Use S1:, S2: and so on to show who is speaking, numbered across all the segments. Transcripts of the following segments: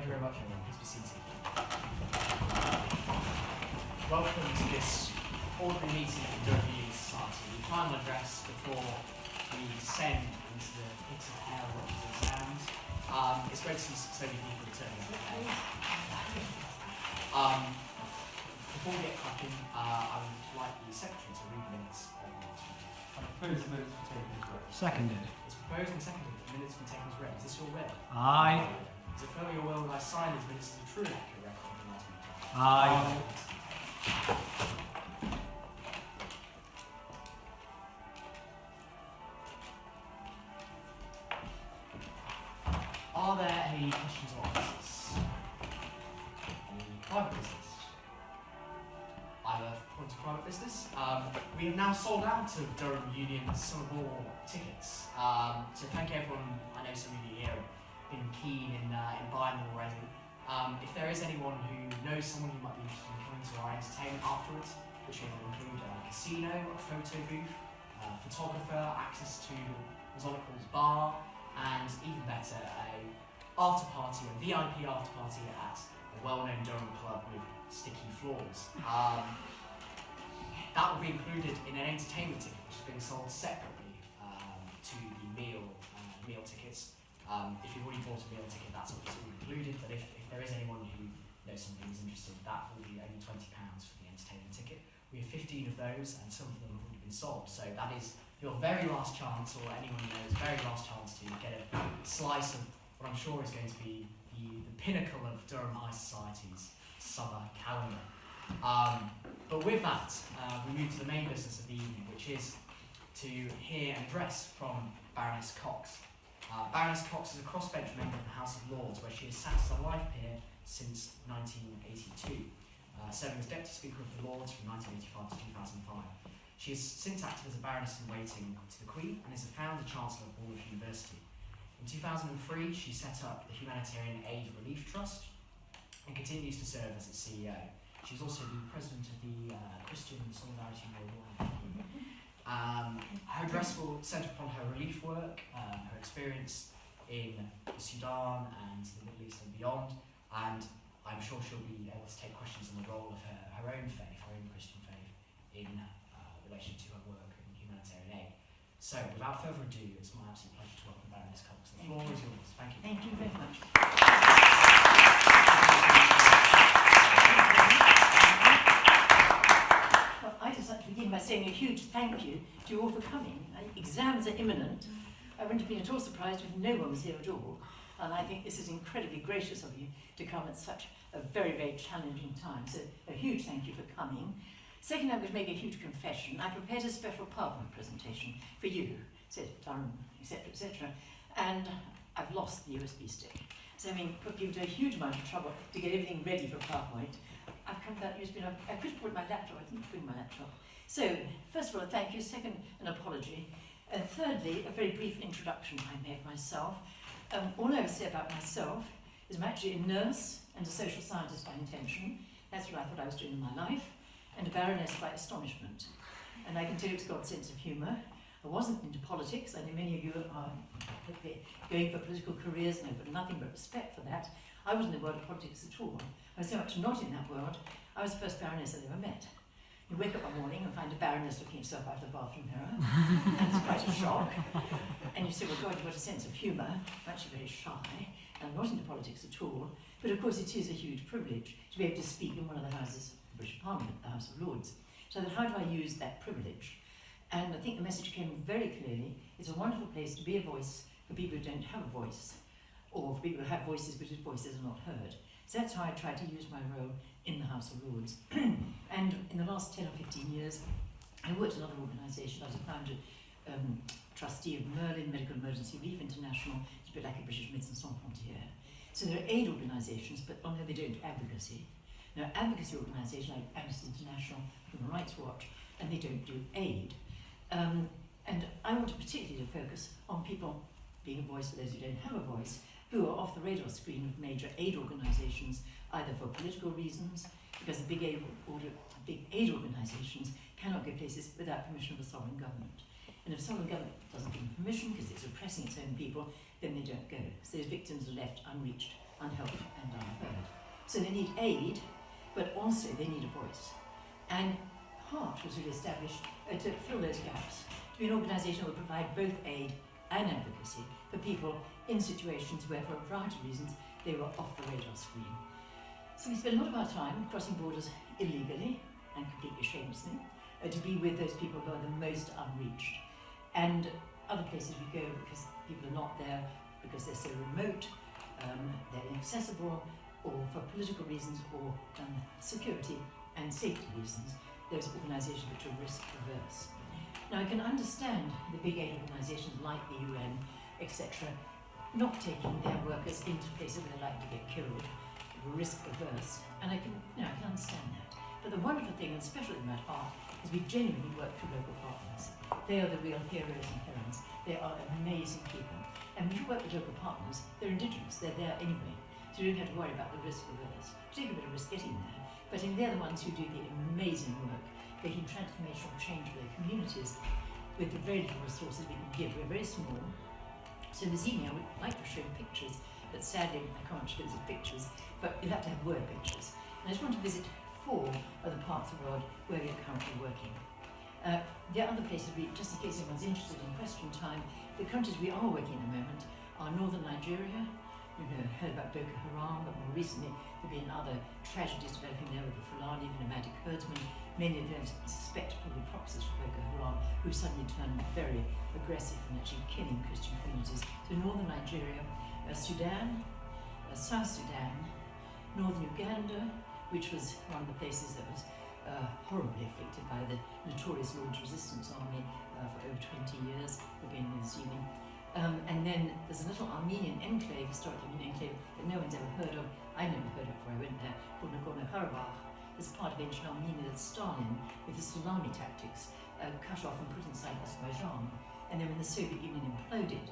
S1: you very much, everyone. Please be seated. Welcome to this ordinary meeting of the Durham Unionist Society, the final address before we descend into the pit of hell which is exams. It's great to see so many people returning today. Before we get cracking, I would like the Secretary to read the minutes of the meeting.
S2: I propose the minutes be taken as read.
S3: Seconded.
S1: It's proposed and seconded that the minutes be taken as read. Is this your will?
S3: Aye.
S1: Is it further your will that I sign these minutes as a true and accurate record of the last meeting?
S3: Aye.
S1: Are there any questions or answers? Any private business? Either point of private business. We have now sold out to Durham Union Summer Ball tickets. So thank everyone. I know some of you here have been keen in buying them already. If there is anyone who knows someone who might be interested in coming to our entertainment afterwards, which will include a casino, a photo booth, a photographer, access to Mozonical's bar, and even better, a after party, a VIP after party at a well-known Durham club with sticky floors. That will be included in an entertainment ticket, which is being sold separately to the meal tickets. If you've already bought a meal ticket, that's obviously all included, but if there is anyone who knows somebody who's interested, that will be only £20 for the entertainment ticket. We have 15 of those, and some of them have already been sold, so that is your very last chance, or anyone who knows, very last chance to get a slice of what I'm sure is going to be the pinnacle of Durham High Society's summer calendar. But with that, we move to the main business of the evening, which is to hear an address from Baroness Cox. Baroness Cox is a crossbench member of the House of Lords, where she has sat as a life peer since 1982, serving as Deputy Speaker of the Lords from 1985 to 2005. She has since acted as a Baroness-in-Waiting to the Queen and is a founder Chancellor of Woolwich University. In 2003, she set up the Humanitarian Aid Relief Trust and continues to serve as its CEO. She's also the President of the Christian Solidarity Worldwide. Her address will centre upon her relief work, her experience in Sudan and the Middle East and beyond, and I'm sure she'll be able to take questions on the role of her own faith, her own Christian faith, in relation to her work in humanitarian aid. So, without further ado, it's my absolute pleasure to welcome Baroness Cox. The floor is yours. Thank you.
S4: Thank you very much. Well, I'd just like to begin by saying a huge thank you to you all for coming. Exams are imminent. I wouldn't have been at all surprised if no one was here at all. And I think this is incredibly gracious of you to come at such a very, very challenging time. So a huge thank you for coming. Second, I'm going to make a huge confession. I prepared a special PowerPoint presentation for you, said Durham, etc., etc., and I've lost the USB stick. So put people to a huge amount of trouble to get everything ready for PowerPoint. I've come without USB. I could have put my laptop. I didn't bring my laptop. So, first of all, thank you. Second, an apology. And thirdly, a very brief introduction I made myself. All I would say about myself is I'm actually a nurse and a social scientist by intention. That's what I thought I was doing in my life. And a baroness by astonishment. And I can tell you it's got a sense of humour. I wasn't into politics. I know many of you are going for political careers, and I've got nothing but respect for that. I wasn't in the world of politics at all. I was so much not in that world. I was the first baroness I'd ever met. You wake up one morning and find a baroness looking at herself out of the bathroom mirror, and it's quite a shock. And you say, well, God, you've got a sense of humour. I'm actually very shy, and I'm not into politics at all. But of course, it is a huge privilege to be able to speak in one of the houses of the British Parliament, the House of Lords. So that how do I use that privilege? And I think the message came very clearly. It's a wonderful place to be a voice for people who don't have a voice, or for people who have voices but whose voices are not heard. So that's how I try to use my role in the House of Lords. And in the last 10 or 15 years, I worked in another organisation. I was a founder, trustee of Merlin Medical Emergency Relief International. It's a bit like a British Médecins Sans Frontières. So there are aid organisations, but only they don't do advocacy. Now, advocacy organisations like Amnesty International, Human Rights Watch, and they don't do aid. And I want to particularly focus on people being a voice for those who don't have a voice, who are off the radar screen of major aid organisations, either for political reasons, because the big aid organisations cannot go places without permission of a sovereign government. And if a sovereign government doesn't give them permission because it's oppressing its own people, then they don't go. So those victims are left unreached unhelped and unheard. So they need aid, but also they need a voice. And HART was really established to fill those gaps, to be an organisation that would provide both aid and advocacy for people in situations where, for a variety of reasons, they were off the radar screen. So we spend a lot of our time crossing borders illegally and completely shamelessly to be with those people who are the most unreached. And other places we go because people are not there because they're so remote, they're inaccessible, or for political reasons, or security and safety reasons, those organisations which are risk averse. Now I can understand the big aid organisations like the UN, etc., not taking their workers into places where they're likely to get killed, risk averse, and I can understand that. But the wonderful thing, and special thing about HART, is we genuinely work for local partners. They are the real heroes and heroines. They are amazing people. And when you work with local partners, they're indigenous, they're there anyway. So you don't have to worry about the risk averse. You take a bit of risk getting there, but they're the ones who do the amazing work, making transformational change for their communities with the very little resources we can give. We're very small. So this evening I would like to show pictures, but sadly I can't show the pictures, but you have to have word pictures. And I just want to visit 4 of the parts of the world where we are currently working. There are other places, just in case anyone's interested in question time, the countries we are working at the moment are northern Nigeria. You've heard about Boko Haram, but more recently there have been other tragedies developing there with the Fulani, the nomadic herdsmen. Many of them suspect probably proxies for Boko Haram, who suddenly turned very aggressive and actually killing Christian communities. So northern Nigeria, Sudan, South Sudan, northern Uganda, which was one of the places that was horribly afflicted by the notorious Lord's Resistance Army for over 20 years, again this evening. And then there's a little Armenian enclave, historic Armenian enclave, that no one's ever heard of. I never heard of before I went there, called Nagorno-Karabakh. It's part of ancient Armenia that Stalin, with his salami tactics, cut off and put inside Azerbaijan. And then when the Soviet Union imploded,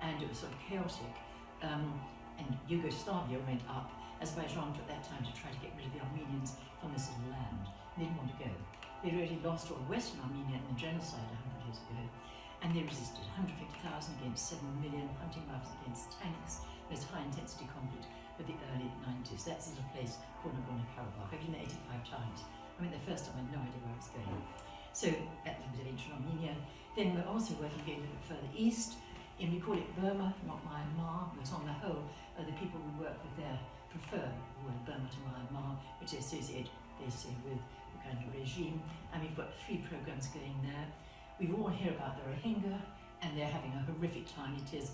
S4: and it was sort of chaotic, and Yugoslavia went up, Azerbaijan took that time to try to get rid of the Armenians from this little land. They didn't want to go. They already lost all Western Armenia in the genocide 100 years ago. And they resisted 150,000 against 7 million hunting rifles against tanks. There's high intensity conflict of the early 90s. That's a little place called Nagorno-Karabakh. I've been there 85 times. I went there first time, I had no idea where I was going. So that was a bit of ancient Armenia. Then we're also working going a little bit further east. And we call it Burma, not Myanmar, because on the whole, the people we work with there prefer the word Burma to Myanmar, which they associate, they say, with the kind of regime. And we've got 3 programs going there. We all hear about the Rohingya, and they're having a horrific time. It is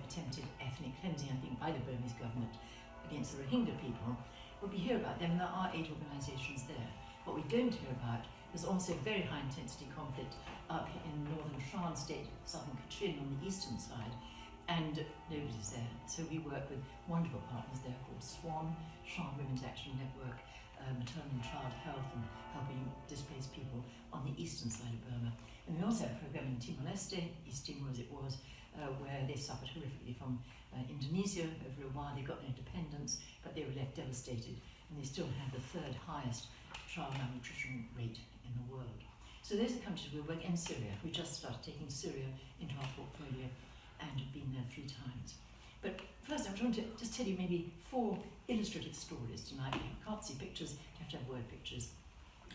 S4: attempted ethnic cleansing, I think, by the Burmese government against the Rohingya people. But we hear about them, and there are 8 organisations there. What we don't hear about is also very high intensity conflict up in northern Shan state, southern Kachin on the eastern side, and nobody's there. So we work with wonderful partners there called SWAN, Shan Women's Action Network, maternal and child health, and helping displaced people on the eastern side of Burma. And we also have a program in Timor-Leste, East Timor as it was, where they suffered horrifically from Indonesia over a while. They got their independence, but they were left devastated, and they still have the 3rd highest child malnutrition rate in the world. So those are countries we're working in. Syria. We just started taking Syria into our portfolio and have been there 3 times. But first I want to just tell you maybe 4 illustrative stories tonight. You can't see pictures, you have to have word pictures.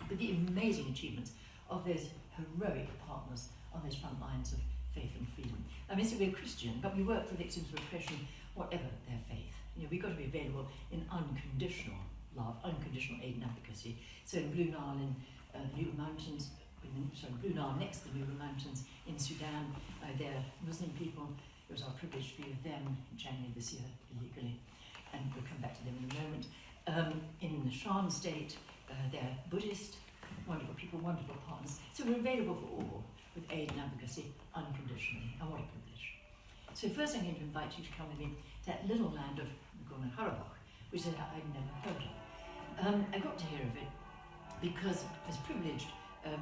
S4: But the amazing achievements of those heroic partners on those front lines of faith and freedom. I mean, so we're Christian, but we work for victims of oppression, whatever their faith. We've got to be available in unconditional love, unconditional aid and advocacy. So in Blue Nile in the Nuba Mountains, Blue Nile next to the Nuba Mountains in Sudan, they're Muslim people. It was our privilege to be with them in January this year, illegally, and we'll come back to them in a moment. In the Shan state, they're Buddhist, wonderful people, wonderful partners. So we're available for all with aid and advocacy unconditionally, and what a privilege. So first I'm going to invite you to come with me to that little land of Nagorno-Karabakh, which I'd never heard of. I got to hear of it because I was privileged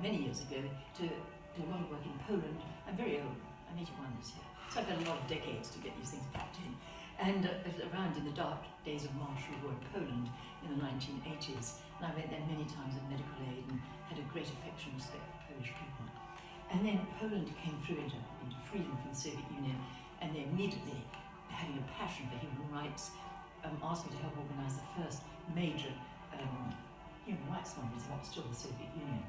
S4: many years ago to do a lot of work in Poland. I'm very old, I'm 81 this year, so I've had a lot of decades to get these things packed in. And around in the dark days of martial law in Poland in the 1980s, and I went there many times in medical aid and had a great affection and respect for Polish people. And then Poland came through into freedom from the Soviet Union, and they immediately, having a passion for human rights, asked me to help organise the first major human rights conference in what was still the Soviet Union.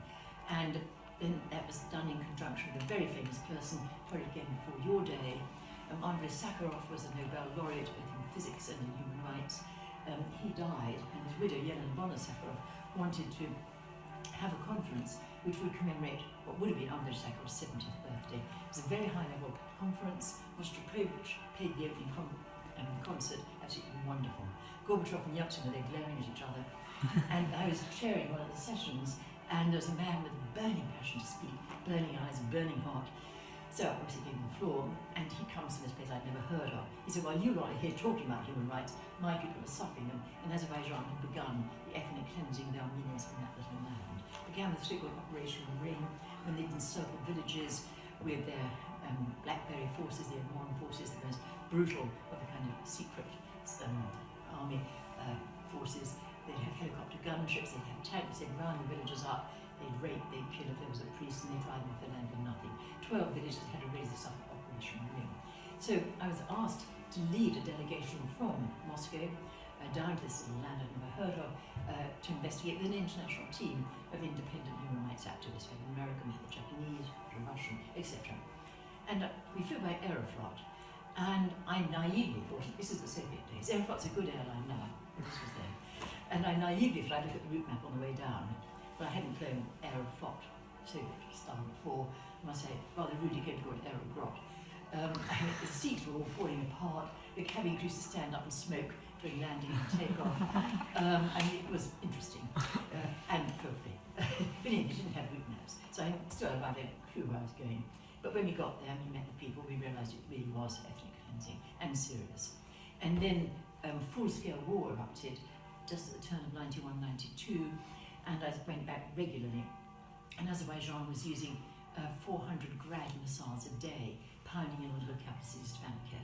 S4: And then that was done in conjunction with a very famous person, probably again before your day. Andrei Sakharov was a Nobel laureate both in physics and in human rights. He died, and his widow, Yelena Sakharov, wanted to have a conference which would commemorate what would have been Andrei Sakharov's 70th birthday. It was a very high-level conference. Rostropovich played the opening concert, absolutely wonderful. Gorbachev and Yeltsin were there glaring at each other. And I was chairing one of the sessions, and there was a man with a burning passion to speak, burning eyes and burning heart. So I obviously gave him the floor, and he comes from this place I'd never heard of. He said, well, you lot are here talking about human rights. My people are suffering, and Azerbaijan had begun the ethnic cleansing of the Armenians from that little land. Began with so-called Operation Ring, when they'd encircled villages with their Blackberry forces, the Oman forces, the most brutal of the kind of secret army forces. They'd have helicopter gunships, they'd have tanks, they'd round the villages up, they'd rape, they'd kill if there was a priest, and they'd drive them off the land for nothing. 12 villages had to raise this up Operation Ring. So I was asked to lead a delegation from Moscow down to this little land I'd never heard of to investigate with an international team of independent human rights activists. We had an American, we had the Japanese, the Russian, etc. And we flew by Aeroflot, and I naively thought, this is the Soviet days, Aeroflot's a good airline now, but this was then. And I naively thought I'd look at the route map on the way down, but I hadn't flown Aeroflot Soviet style before. I must say, rather rudely came to call it Aerogrot. The seats were all falling apart, the cabin crew used to stand up and smoke during landing and takeoff, and it was interesting and filthy. But anyway, they didn't have route maps, so I still had about a clue where I was going. But when we got there and we met the people, we realised it really was ethnic cleansing and serious. And then full-scale war erupted just at the turn of 91-92, and I went back regularly. And Azerbaijan was using 400 Grad missiles a day, pounding in on little capital cities to Bamako.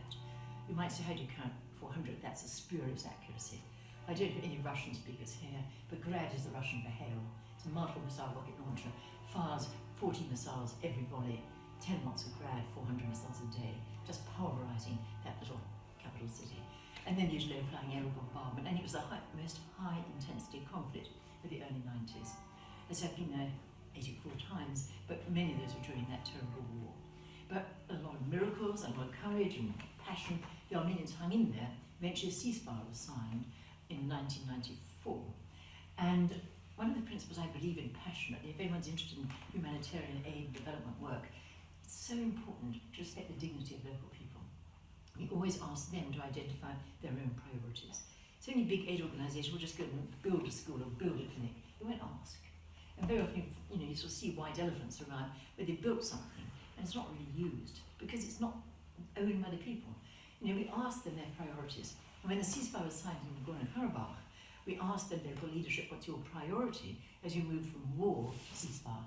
S4: You might say, how do you count 400? That's a spurious accuracy. I don't know any Russian speakers here, but Grad is the Russian for hail. It's a multiple missile rocket launcher, fires 40 missiles every volley, 10 lots of Grad, 400 missiles a day, just pulverising that little capital city. And then used low-flying aerial bombardment, and it was the most high-intensity conflict of the early 90s. As I've been there 84 times, but many of those were during that terrible war. But a lot of miracles, a lot of courage and passion. The Armenians hung in there. Eventually a ceasefire was signed in 1994. And one of the principles I believe in passionately, if anyone's interested in humanitarian aid and development work, it's so important to respect the dignity of local people. We always ask them to identify their own priorities. So any big aid organisation will just go and build a school or build a clinic. They won't ask. And very often, you sort of see white elephants around where they built something and it's not really used because it's not owned by the people. We asked them their priorities. And when the ceasefire was signed in Nagorno-Karabakh, we asked the local leadership, what's your priority as you move from war to ceasefire?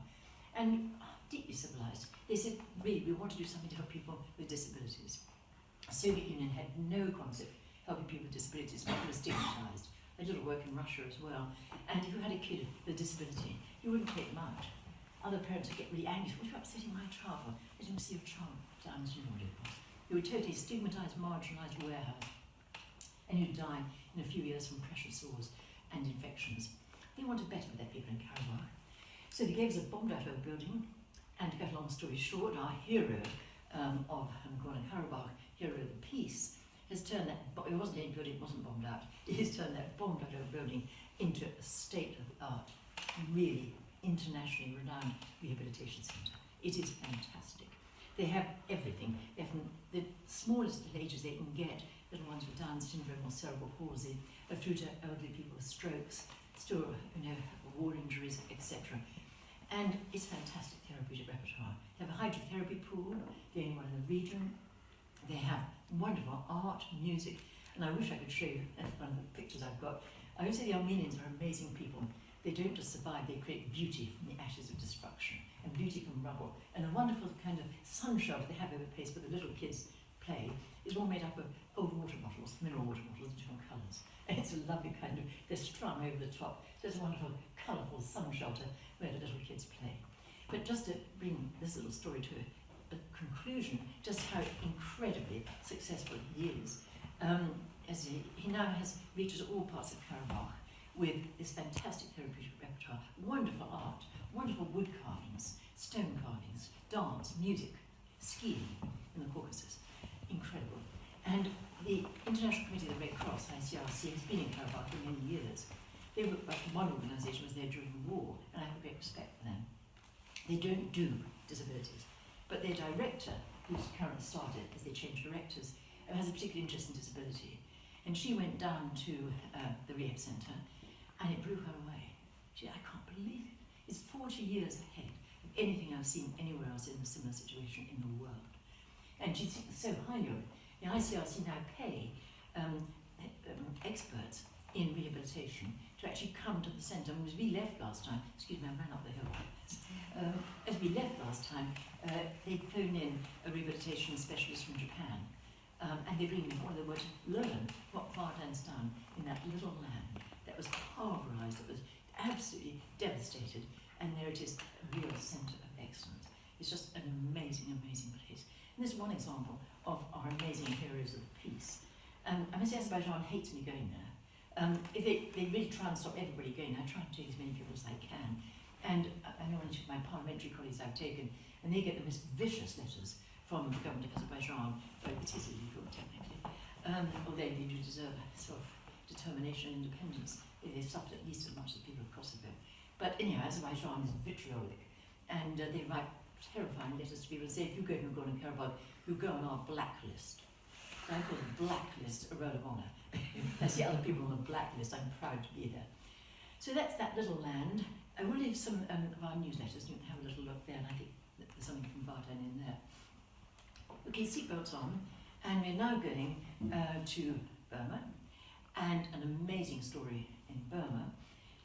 S4: And deeply civilised, they said, really, we want to do something to help people with disabilities. The Soviet Union had no concept of helping people with disabilities, people were stigmatised. I did a work in Russia as well. And if you had a kid with a disability, you wouldn't take them out. Other parents would get really angry. What are you upsetting my child for? I didn't see your child Down syndrome. You were totally stigmatised, marginalised warehouse. And you'd die in a few years from pressure sores and infections. They wanted better for their people in Karabakh. So they gave us a bombed-out old building. And to cut a long story short, our hero of Nagorno-Karabakh, hero of the peace, has turned that, it wasn't any building, it wasn't bombed out, it has turned that bombed out old building into a state-of-the-art, really internationally renowned rehabilitation centre. It is fantastic. They have everything. They have from the smallest ages they can get, little ones with Down syndrome or cerebral palsy, through to elderly people with strokes, still, war injuries, etc. And it's fantastic therapeutic repertoire. They have a hydrotherapy pool, the only one in the region. They have wonderful art, music, and I wish I could show you one of the pictures I've got. I would say the Armenians are amazing people. They don't just survive, they create beauty from the ashes of destruction, and beauty from rubble. And a wonderful kind of sun shelter they have over the place where the little kids play is all made up of old water bottles, mineral water bottles in different colours. And it's a lovely kind of, they're strung over the top. So it's a wonderful, colourful sun shelter where the little kids play. But just to bring this little story to a conclusion, just how incredibly successful it is. he now has reaches all parts of Karabakh with this fantastic therapeutic repertoire, wonderful art, wonderful wood carvings, stone carvings, dance, music, skiing in the Caucasus. Incredible. And the International Committee of the Red Cross, ICRC, has been in Karabakh for many years. They were, one organisation was there during the war, and I have great respect for them. They don't do disabilities, but their director, who's currently started, as they change directors, has a particular interest in disability. And she went down to the rehab centre, and it blew her away. She said, I can't believe it. It's 40 years ahead of anything I've seen anywhere else in a similar situation in the world. And she thinks so highly of it. The ICRC now pay experts in rehabilitation to actually come to the centre. And as we left last time, excuse me, I ran up the hill. As we left last time, they'd phoned in a rehabilitation specialist from Japan. And they bring me what they were to learn what Vardan's done in that little land that was pulverised, that was absolutely devastated, and there it is, a real centre of excellence. It's just an amazing, amazing place. And this is one example of our amazing heroes of peace. I must say Azerbaijan hates me going there. If they really try and stop everybody going, I try and take as many people as I can. And I know one of my parliamentary colleagues I've taken, and they get the most vicious letters from the government of Azerbaijan, though it is illegal technically, although they do deserve a sort of determination and independence. They've suffered at least as much as the people of Kosovo. But anyhow, Azerbaijan is vitriolic, and they write terrifying letters to people and say, if you go to Nagorno-Karabakh, you go on our blacklist. I call the blacklist a roll of honour. That's the other people on the blacklist. I'm proud to be there. So that's that little land. I will leave some of our newsletters. You can have a little look there, and I think that there's something from Vardan in there. Okay, seatbelts on, and we're now going to Burma, and an amazing story in Burma.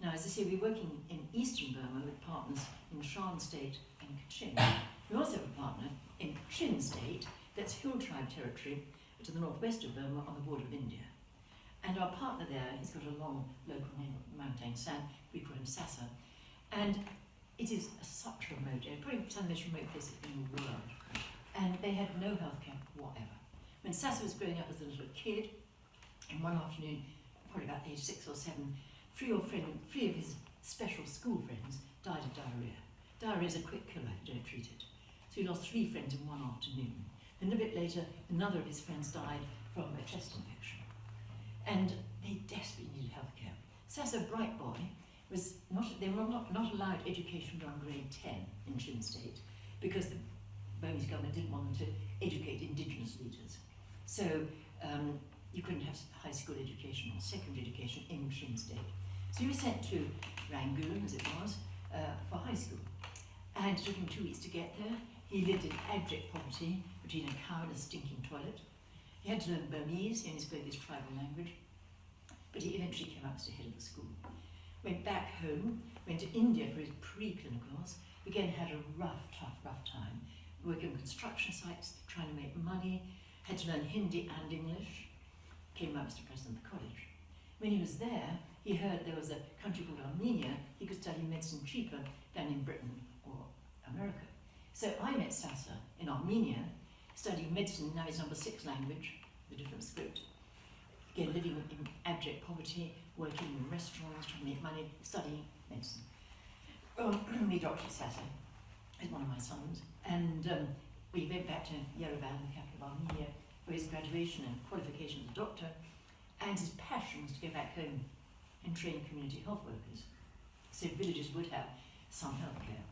S4: Now, as I say, we're working in eastern Burma with partners in Shan State and Kachin. We also have a partner in Kachin State, that's Hill Tribe territory, to the northwest of Burma on the border of India. And our partner there, he's got a long local name, Mount Aung San, we call him Sasa, and it is such a remote area, probably some of the most remote places in the world. And they had no healthcare whatever. When Sasa was growing up as a little kid, and one afternoon, probably about age 6 or 7, three of his special school friends died of diarrhea. Diarrhea is a quick killer if you don't treat it. So he lost 3 friends in one afternoon. And a bit later, another of his friends died from a chest infection. And they desperately needed healthcare. Sasa, bright boy, they were not allowed education beyond grade 10 in Chin State because the Burmese government didn't want them to educate indigenous leaders. So you couldn't have high school education or secondary education in Chin State. So he was sent to Rangoon, as it was, for high school. And it took him 2 weeks to get there. He lived in abject poverty between a cow and a stinking toilet. He had to learn Burmese, he only spoke his tribal language. But he eventually came up as the head of the school. Went back home, went to India for his pre-clinicals, again had a rough time, working on construction sites, trying to make money, had to learn Hindi and English, came up as the president of the college. When he was there, he heard there was a country called Armenia, he could study medicine cheaper than in Britain or America. So I met Sasa in Armenia, studying medicine, now his number 6 language, the different script. Again, living in abject poverty, working in restaurants, trying to make money, studying medicine. We adopted Sasa as one of my sons, and we went back to Yerevan, the capital of Armenia, for his graduation and qualification as a doctor, and his passion was to go back home and train community health workers, so villages would have some health care.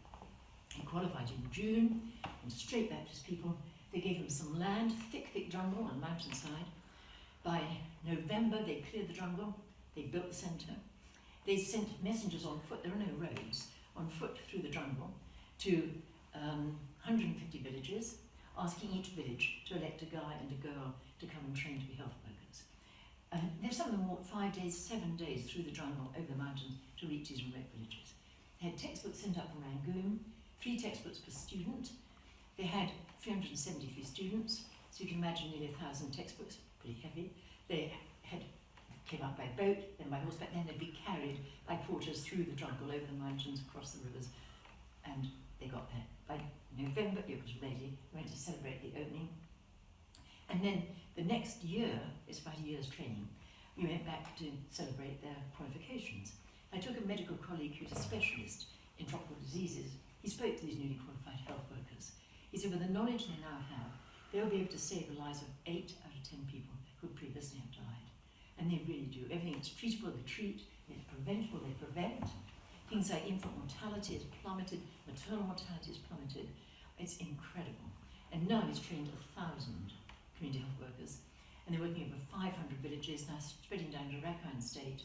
S4: He qualified in June, and straight back to his people. They gave him some land, thick jungle on a mountainside. By November, they cleared the jungle, they built the centre. They sent messengers on foot, there are no roads, on foot through the jungle to 150 villages, asking each village to elect a guy and a girl to come and train to be health workers. Some of them walked 5 days, 7 days through the jungle, over the mountains, to reach these remote villages. They had textbooks sent up from Rangoon, 3 textbooks per student. They had 373 students, so you can imagine nearly 1,000 textbooks, pretty heavy. They came up by boat, then by horseback, then they'd be carried by porters through the jungle, over the mountains, across the rivers, and they got there. By November, it was ready. We went to celebrate the opening. And then the next year, it's about a year's training, we went back to celebrate their qualifications. I took a medical colleague who's a specialist in tropical diseases. He spoke to these newly qualified health workers. He said, with the knowledge they now have, they'll be able to save the lives of 8 out of 10 people who previously have died. And they really do. Everything that's treatable, they treat. It's preventable, they prevent. Things like infant mortality has plummeted, maternal mortality has plummeted. It's incredible. And now he's trained 1,000 community health workers, and they're working over 500 villages, now spreading down to Rakhine State,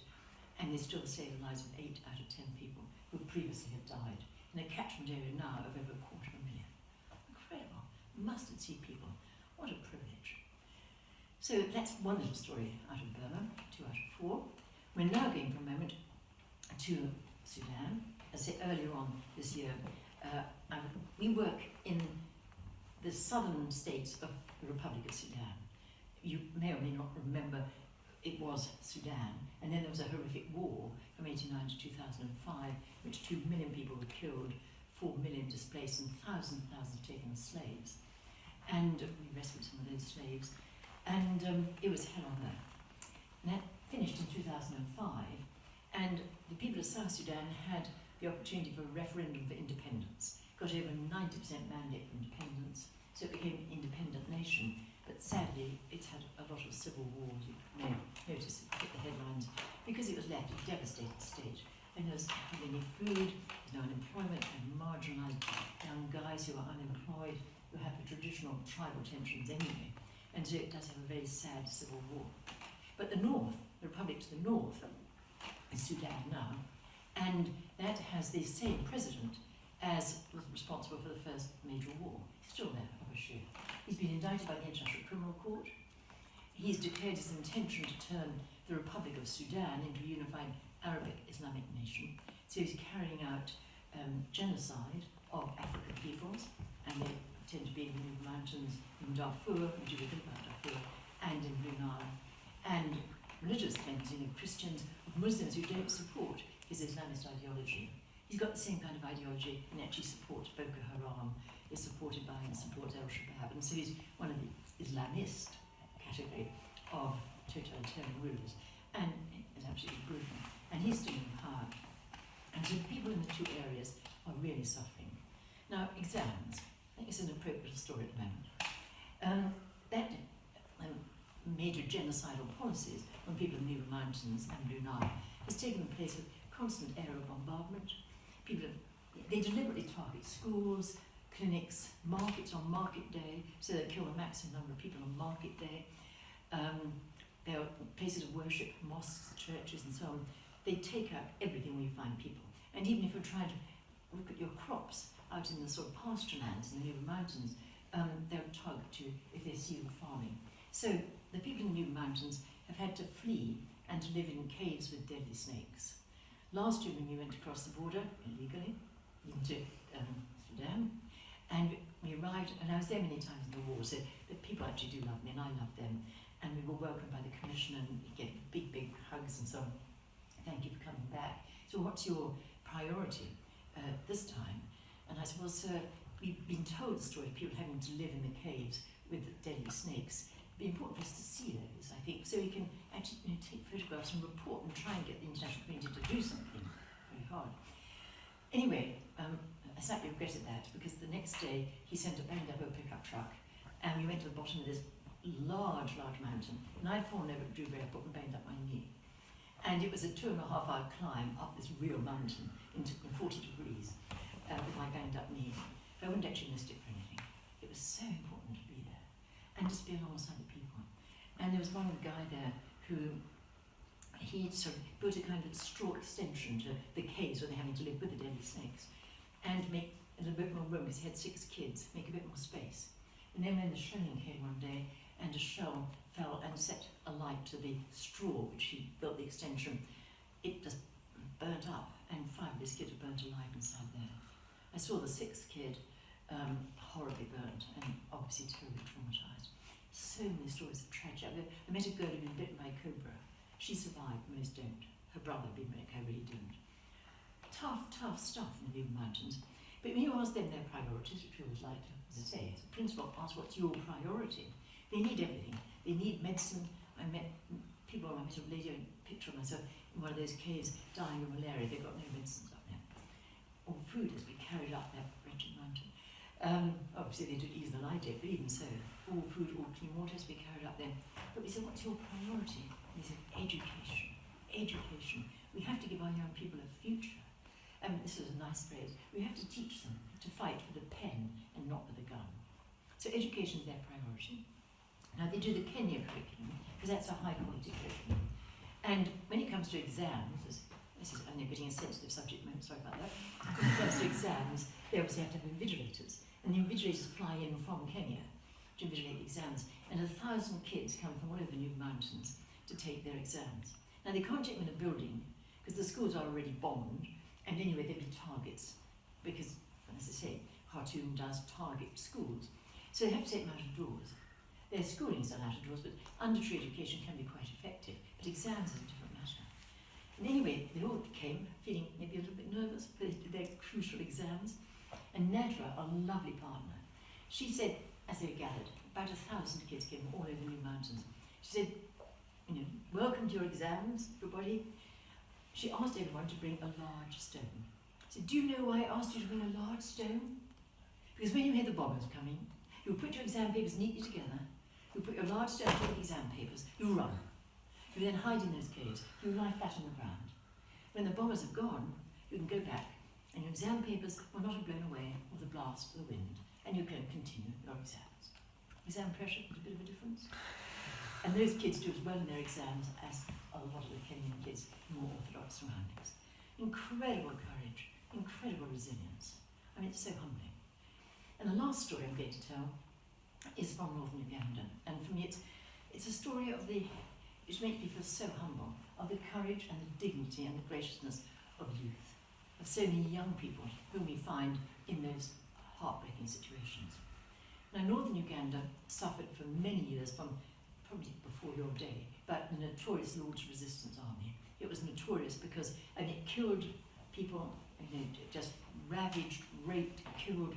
S4: and they still save the lives of 8 out of 10 people who previously have died, in a catchment area now of over 250,000. Incredible. Mustard seed people. What a privilege. So that's one little story out of Burma, 2 out of 4. We're now going for a moment to Sudan. As I said earlier on this year, we work in the southern states of the Republic of Sudan. You may or may not remember it was Sudan, and then there was a horrific war from 1989 to 2005, in which 2 million people were killed, 4 million displaced, and thousands and thousands taken as slaves. And we rescued some of those slaves, and it was hell on earth. And that finished in 2005, and the people of South Sudan had the opportunity for a referendum for independence. Got over 90% mandate for independence, so it became an independent nation. But sadly, it's had a lot of civil wars. You may have noticed it hit the headlines because it was left in a devastated state. And there was hardly any food, there's no unemployment, and marginalised young guys who are unemployed, who have the traditional tribal tensions anyway. And so it does have a very sad civil war. But the north, the republic to the north, is Sudan now, and that has the same president as was responsible for the first major war. He's still there, Bashir. He's been indicted by the International Criminal Court. He's declared his intention to turn the Republic of Sudan into a unified Arabic Islamic nation. So he's carrying out genocide of African peoples, and they tend to be in the mountains in Darfur, which you think about Darfur, and in Blue Nile, and religious cleansing of Christians, of Muslims who don't support his Islamist ideology. He's got the same kind of ideology and actually supports Boko Haram, is supported by and supports Al-Shabaab, and so he's one of the Islamist category of totalitarian rulers, and it's absolutely brutal. And he's still in power. And so the people in the two areas are really suffering. Now, exams. I think it's an appropriate story at the moment. Major genocidal policies on people in the Nuba Mountains and Blue Nile has taken place with constant aerial bombardment. They deliberately target schools, clinics, markets on market day, so they kill the maximum number of people on market day. There are places of worship, mosques, churches, and so on. They take out everything where you find people. And even if you're trying to look at your crops out in the sort of pasture lands in the Nuba Mountains, they'll target you if they see you farming. So the people in the Nuba Mountains have had to flee and to live in caves with deadly snakes. Last year when we went across the border, illegally, into Sudan, and we arrived, and I was there many times in the war, so the people actually do love me, and I love them, and we were welcomed by the Commission, and we get big, big hugs and so on. Thank you for coming back. So what's your priority this time? And I said, well, sir, we've been told the story of people having to live in the caves with the deadly snakes. It'd be important for us to see those, I think, so we can actually take photographs and report and try and get the international community to do something very hard. Anyway, I slightly regretted that because the next day he sent a banged up old pickup truck and we went to the bottom of this large mountain, and I'd fallen over at Drew Airport and banged up my knee. And it was a 2.5-hour climb up this real mountain into 40 degrees with my banged up knee. I wouldn't actually missed it for anything. It was so important to be there and just be alongside the people. And there was one guy there who he sort of built a kind of straw extension to the caves where they're having to live with the deadly snakes and make a little bit more room because he had 6 kids, make a bit more space. And then when the shelling came one day and a shell fell and set alight to the straw which he built the extension, it just burnt up and 5 of his kids were burnt alive inside there. I saw the 6th kid horribly burnt and obviously terribly traumatized. So many stories of tragedy. I met a girl who'd been bitten by a cobra. She survived, most don't. Her brother had been bitten by a cobra, he didn't. Tough stuff in the Nuba Mountains. But when you ask them their priorities, which we always like to, as I say, as a principal, ask what's your priority, They need everything. They need medicine. I met a lady, a picture of myself in one of those caves dying of malaria. They've got no medicines up there. All food has been carried up that wretched mountain. Obviously they do ease the light, but even so, all food, all clean water has been carried up there. But we said, what's your priority? And he said, education. Education. We have to give our young people a future. This is a nice phrase. We have to teach them to fight with a pen and not with a gun. So education is their priority. Now they do the Kenya curriculum, because that's a high quality curriculum. And when it comes to exams, I'm getting a sensitive subject moment, sorry about that. When it comes to exams, they obviously have to have invigilators. And the invigilators fly in from Kenya to invigilate the exams. And 1,000 kids come from all over the New Mountains to take their exams. Now they can't take them in a building, because the schools are already bombed, and anyway they'll be targets, because, as I say, Khartoum does target schools. So they have to take them out of doors. Their schooling is done out of doors, but undertree education can be quite effective, but exams is a different matter. And anyway, they all came feeling maybe a little bit nervous for their crucial exams, and Nedra, a lovely partner, she said, as they were gathered, about 1,000 kids came from all over the New Mountains. She said, welcome to your exams, everybody. She asked everyone to bring a large stone. She said, do you know why I asked you to bring a large stone? Because when you hear the bombers coming, you'll put your exam papers neatly together, you'll put your large stone to the exam papers, you run. You then hide in those caves, you lie flat on the ground. When the bombers have gone, you can go back, and your exam papers will not have blown away with the blast of the wind, and you can continue your exams. Exam pressure is a bit of a difference. And those kids do as well in their exams as a lot of the Kenyan kids in more orthodox surroundings. Incredible courage, incredible resilience. I mean, it's so humbling. And the last story I'm going to tell is from northern Uganda. And for me, it's a story of which makes me feel so humble, of the courage and the dignity and the graciousness of youth, of so many young people whom we find in those heartbreaking situations. Now, northern Uganda suffered for many years from, probably before your day, but the notorious Lord's Resistance Army. It was notorious because it killed people, just ravaged, raped, killed,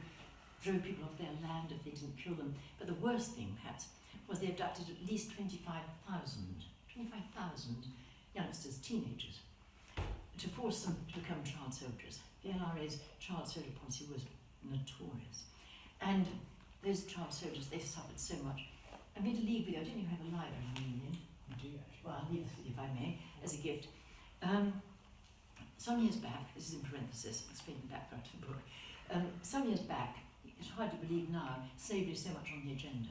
S4: drove people off their land if they didn't kill them. But the worst thing, perhaps, was they abducted at least 25,000 youngsters, teenagers, to force them to become child soldiers. The LRA's child soldier policy was notorious. And those child soldiers, they suffered so much. I'm going to leave with you, I don't even have a library in the union.
S1: You do actually.
S4: Well, I'll leave this with you if I may, as a gift. Some years back, this is in parenthesis, explaining the background to the book. Some years back, it's hard to believe now, slavery is so much on the agenda.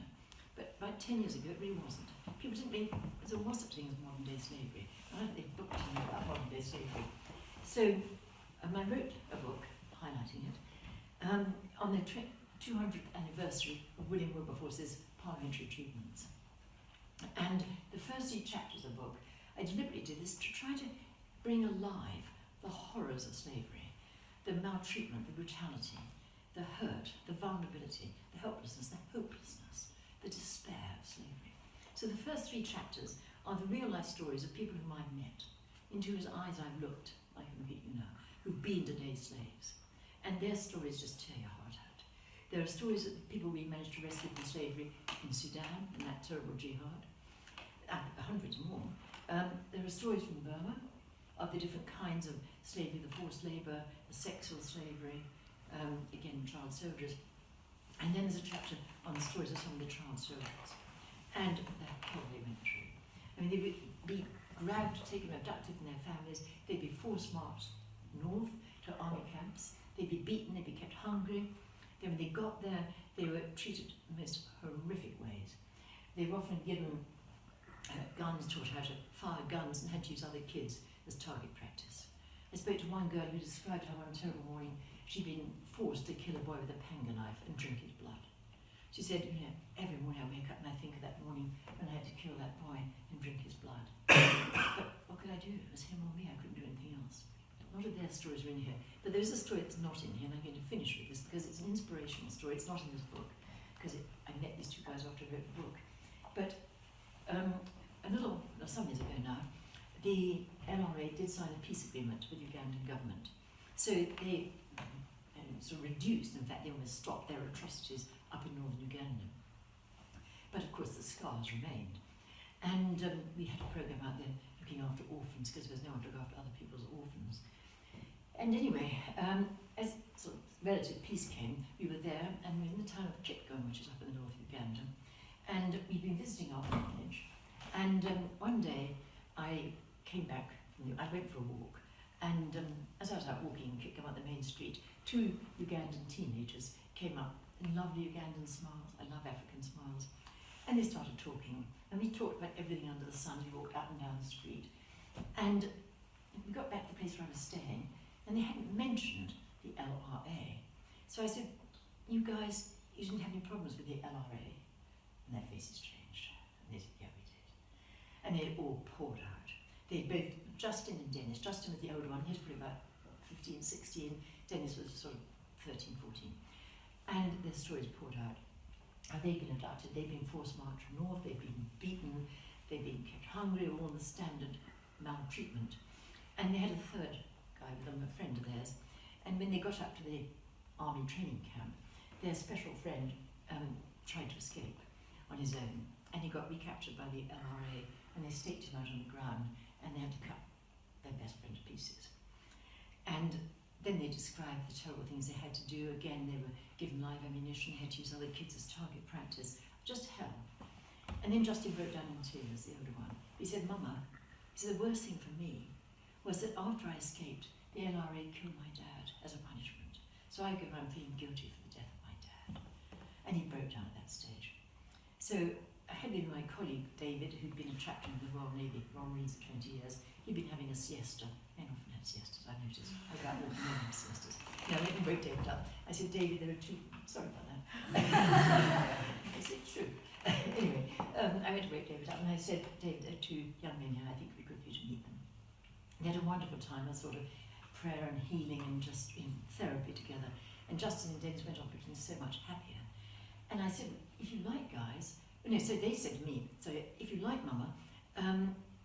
S4: But about 10 years ago, it really wasn't. People didn't really, there was such a thing as modern day slavery. I don't think they booked to me about modern day slavery. So I wrote a book highlighting it on the 200th anniversary of William Wilberforce's parliamentary achievements. And the first 3 chapters of the book, I deliberately did this to try to bring alive the horrors of slavery, the maltreatment, the brutality, the hurt, the vulnerability, the helplessness, the hopelessness, the despair of slavery. So the first 3 chapters are the real life stories of people whom I've met, into whose eyes I've looked, like I'm looking at you now, who've been today's slaves. And their stories just tear your heart out. There are stories of people we managed to rescue from slavery in Sudan, in that terrible jihad, hundreds more. There are stories from Burma, of the different kinds of slavery, the forced labour, the sexual slavery, again, child soldiers. And then there's a chapter on the stories of some of the child soldiers and the hell they went through. I mean, they would be grabbed, taken, abducted from their families, they'd be forced marched north to army camps, they'd be beaten, they'd be kept hungry. Then when they got there, they were treated in the most horrific ways. They were often given guns, taught how to fire guns, and had to use other kids as target practice. I spoke to one girl who described how one terrible morning she'd been forced to kill a boy with a panga knife and drink his blood. She said, every morning I wake up and I think of that morning when I had to kill that boy and drink his blood. But what could I do? It was him or me, I couldn't do anything else. A lot of their stories are in here, but there's a story that's not in here, and I'm going to finish with this because it's an inspirational story. It's not in this book, because I met these 2 guys after I wrote the book. But some years ago now, the LRA did sign a peace agreement with the Ugandan government. So they sort of reduced, in fact they almost stopped their atrocities up in northern Uganda. but of course the scars remained. And we had a program out there looking after orphans, because there was no one to look after other people's orphans. And anyway, as sort of relative peace came, we were there, and we were in the town of Kitgum, which is up in the north of Uganda, and we'd been visiting our orphanage. And one day, I came back, I went for a walk, and as I was out walking in Kitgum up the main street, 2 Ugandan teenagers came up in lovely Ugandan smiles. I love African smiles. And they started talking, and we talked about everything under the sun. We walked up and down the street. And we got back to the place where I was staying, and they hadn't mentioned the LRA. So I said, you guys, you didn't have any problems with the LRA? And their faces changed. And they said, yeah, we did. And they all poured out. They both, Justin and Dennis. Justin was the older one, he was probably about 15, 16. Dennis was sort of 13, 14. And their stories poured out. They've been abducted, they've been forced marched north, they've been beaten, they've been kept hungry, all the standard maltreatment. And they had a third guy with them, a friend of theirs. And when they got up to the army training camp, their special friend tried to escape on his own. And he got recaptured by the LRA, and they staked him out on the ground, and they had to cut their best friend to pieces. And then they described the terrible things they had to do. Again, they were given live ammunition, had to use other kids as target practice. Just hell. And then Justin broke down in tears, the older one. He said, Mama, he said, the worst thing for me was that after I escaped, the LRA killed my dad as a punishment. So I go around feeling guilty for the death of my dad. And he broke down at that stage. So I had with my colleague, David, who'd been a chaplain in the Royal Navy, Royal Marines for 20 years. He'd been having a siesta. Men often have siestas, I've noticed. I go out walking, men have siestas. No, let me break David up. I said, David, there are 2, sorry about that. I said, true. Anyway, I went to break David up, and I said, David, there are 2 young men here, I think it would be good for you to meet them. We had a wonderful time, a sort of prayer and healing and just in therapy together. And Justin and Dennis went off looking so much happier. And I said, if you like, guys, no, so they said to me, so if you like, Mama,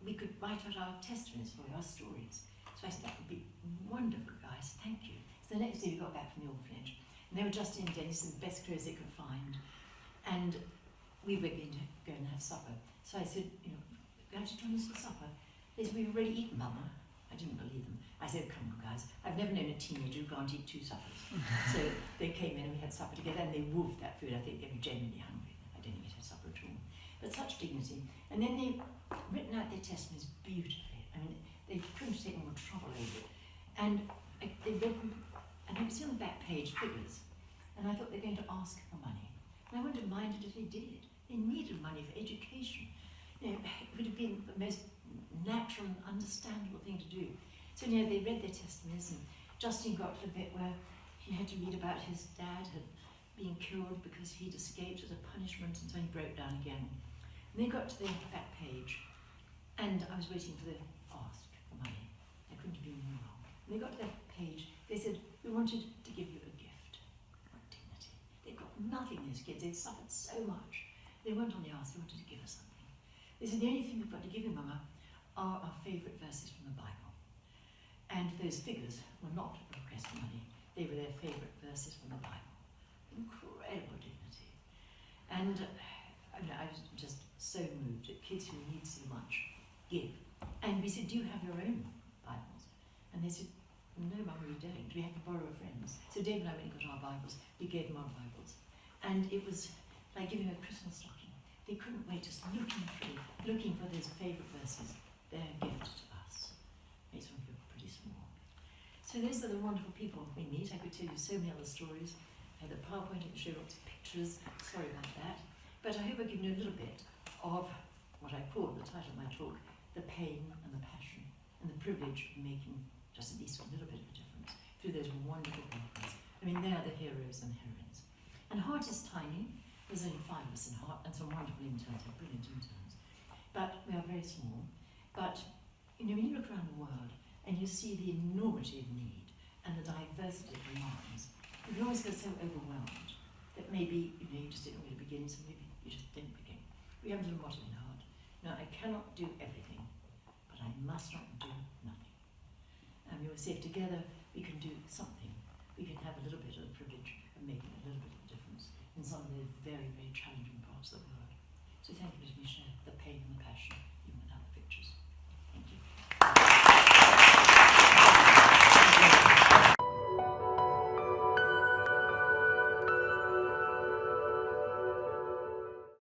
S4: we could write out our testimonies for you, our stories. So I said, that would be wonderful, guys, thank you. So the next day we got back from the orphanage, and they were Justin and Dennis in the best clothes they could find. And we were going to go and have supper. So I said, you know, going to join us for supper? They said, we've already eaten, Mama. I didn't believe them. I said, come on, guys. I've never known a teenager who can't eat 2 suppers. So they came in and we had supper together, and they wolfed that food. I think they were genuinely hungry. I don't think they'd had supper at all. But such dignity. And then they've written out their testimonies beautifully. I mean, they couldn't have taken more trouble over it. And they read them, and I could see on the back page figures. And I thought they were going to ask for money. And I wouldn't have minded if they did. They needed money for education. You know, it would have been the most natural and understandable thing to do. So, you know, they read their testimonies, and Justin got to the bit where he had to read about his dad had been killed because he'd escaped as a punishment, and so he broke down again. And they got to the back page, and I was waiting for the ask for money. I couldn't have been more wrong. When they got to that page, they said, we wanted to give you a gift. What dignity. They've got nothing, these kids. They'd suffered so much. They weren't on the ask, they wanted to give us something. They said, the only thing we've got to give you, Mama, are our favourite verses from the Bible. And those figures were not a request for money. They were their favourite verses from the Bible. Incredible dignity. And I was just so moved that kids who need so much give. And we said, do you have your own Bibles? And they said, no, Mum, we don't. We have to borrow a friend's. So Dave and I went and got our Bibles. We gave them our Bibles. And it was like giving a Christmas stocking. They couldn't wait, just looking through, looking for those favourite verses. Their gift to us. Makes one feel pretty small. So those are the wonderful people we meet. I could tell you so many other stories. I had a PowerPoint and show lots of pictures. Sorry about that. But I hope I've given you a little bit of what I call the title of my talk, the pain and the passion and the privilege of making just at least a little bit of a difference through those wonderful partners. I mean, they are the heroes and heroines. And HART is tiny. There's only 5 of us in HART, and some wonderful interns, brilliant interns. But we are very small. But, you know, when you look around the world and you see the enormity of need and the diversity of demands, you can always get so overwhelmed that maybe, you know, you just didn't know where to begin, so maybe you just didn't begin. We have a little motto in HART. Now, I cannot do everything, but I must not do nothing. And we will say, if together we can do something, we can have a little bit of the privilege of making a little bit of a difference in some of those very, very challenging parts of the world. So thank you for letting me share the pain and the